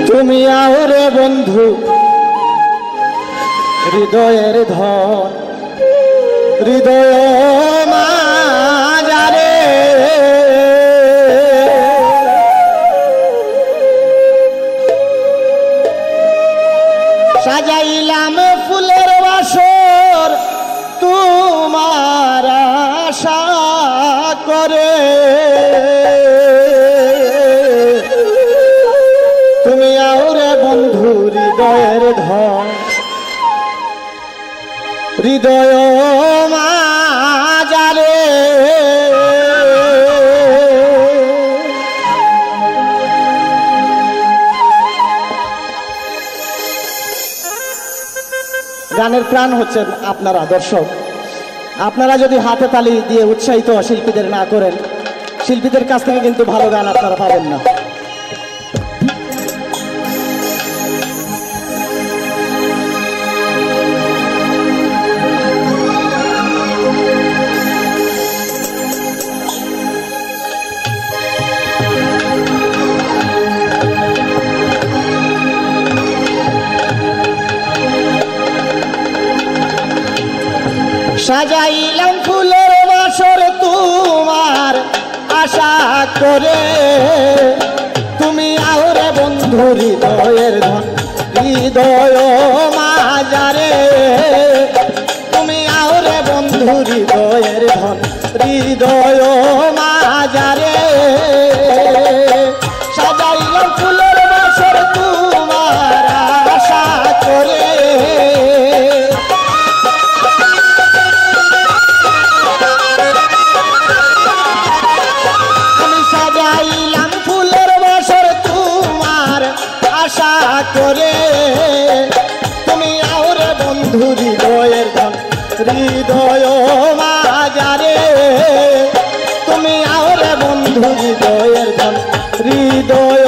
তুমি আওরে বন্ধু হৃদয়ের ধন হৃদয় মাঝারে সাজাইলাম ফুলের বাসর তোমার আশা করে তুমি আওরে বন্ধু হৃদয়ের ধন হৃদয় মাঝারে গানের প্রাণ হচ্ছেন আপনারা দর্শক। আপনারা যদি হাতে তালি দিয়ে উৎসাহিত শিল্পীদের না করেন, শিল্পীদের কাছ থেকে কিন্তু ভালো গান আপনারা পাবেন না। সাজাইলাম ফুলের বাসর তোমার আশা করে তুমি আওরে বন্ধু হৃদয়ের ধন হৃদয় মাঝারে তুমি আওরে বন্ধু হৃদয়ের ধন হৃদয় মাঝারে সাজাইলাম ফুলের বাসর তোমার আশা করে করে তুমি আওরে বন্ধু হৃদয়ের ধন হৃদয় মাঝারে তুমি আওরে বন্ধু হৃদয়ের ধন হৃদয়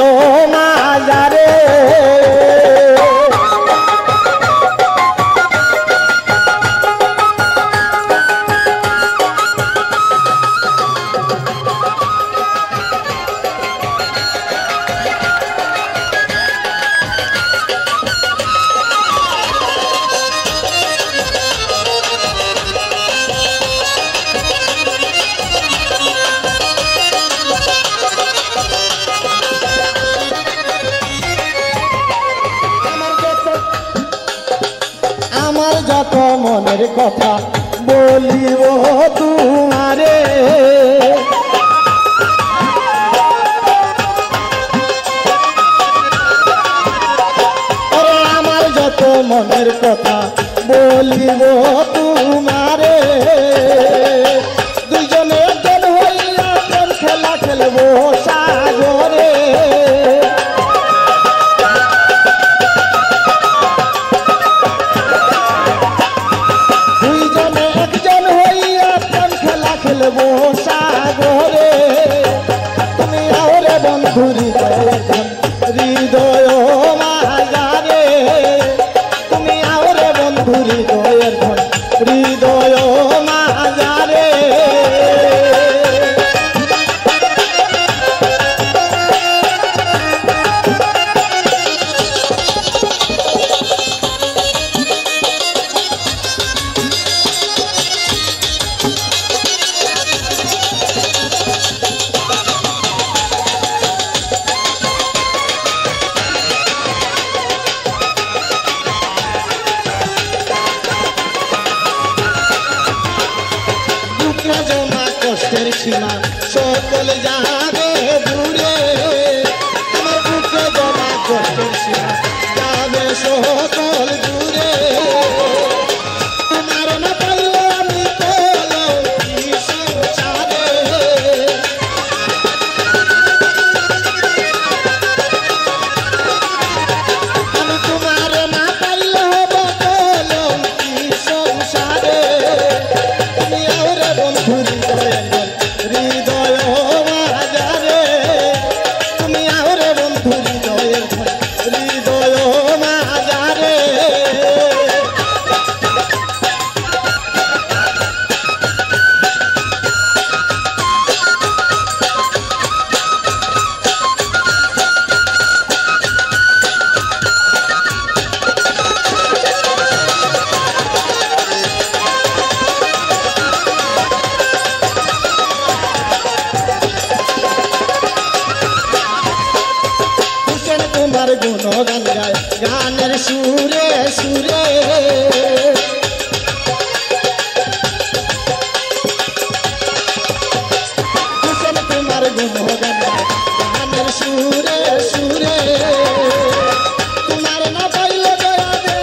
মাঝারে যত মনের কথা বলিব তোমারে আমার যত মনের কথা বলিব তোমারে দুইজনে একজন হইয়া প্রেম খেলা খেলবো সাগরে সাগরে তুমি আওরে বন্ধু হৃদয়ের ধন হৃদয় মাঝারে তুমি আওরে বন্ধু হৃদয়ের ধন হৃদয় মাঝারে জমা কষ্টের সীমা সকল যাবে দূরে আমার বুকে জমা কষ্টের সীমা যাবে সকল দূরে তোমার না পাইলে আমি কলঙ্কি সংসারে আমি তোমার না পাইলে হব কলঙ্কি সংসারে তুমি আওরে বন্ধু হৃদয় মাঝারে তোমার গুণগান গায় গানের সুরে সুরে। তোমার গুণগান গায় গানের সুরে সুরে। তোমার না পাইলে দয়া দে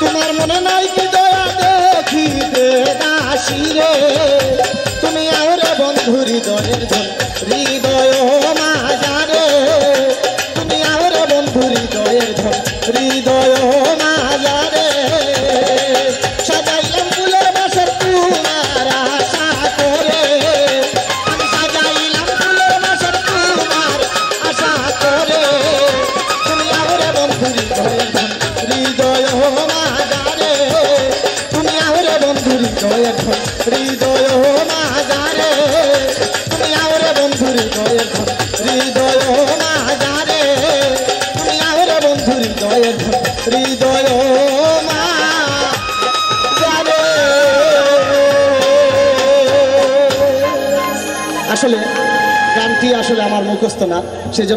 তোমার মনে নাই কি দয়া দেখিবে দাসিরে। তুমি আরে বন্ধু হৃদয়ের ধন হৃদয় মাজারে। তুমি আরে বন্ধু হৃদয়ের ধন হৃদয় মাজারে। সাজাইলাম ফুলের বাসর তোমার আশা করে। আমি সাজাইলাম ফুলের বাসর তোমার আশা করে। তুমি আরে বন্ধু হৃদয়ের ধন হৃদয় মাজারে। তুমি আরে বন্ধু হৃদয়ের ধন হৃদয় মাজারে। তুমি আরে বন্ধু হৃদয়ের ধন হৃদয় মাজারে। তুমি আরে বন্ধু হৃদয়ের ধন হৃদয় মাজারে। আসলে গানটি আসলে আমার মুখস্থ না, সেজন্য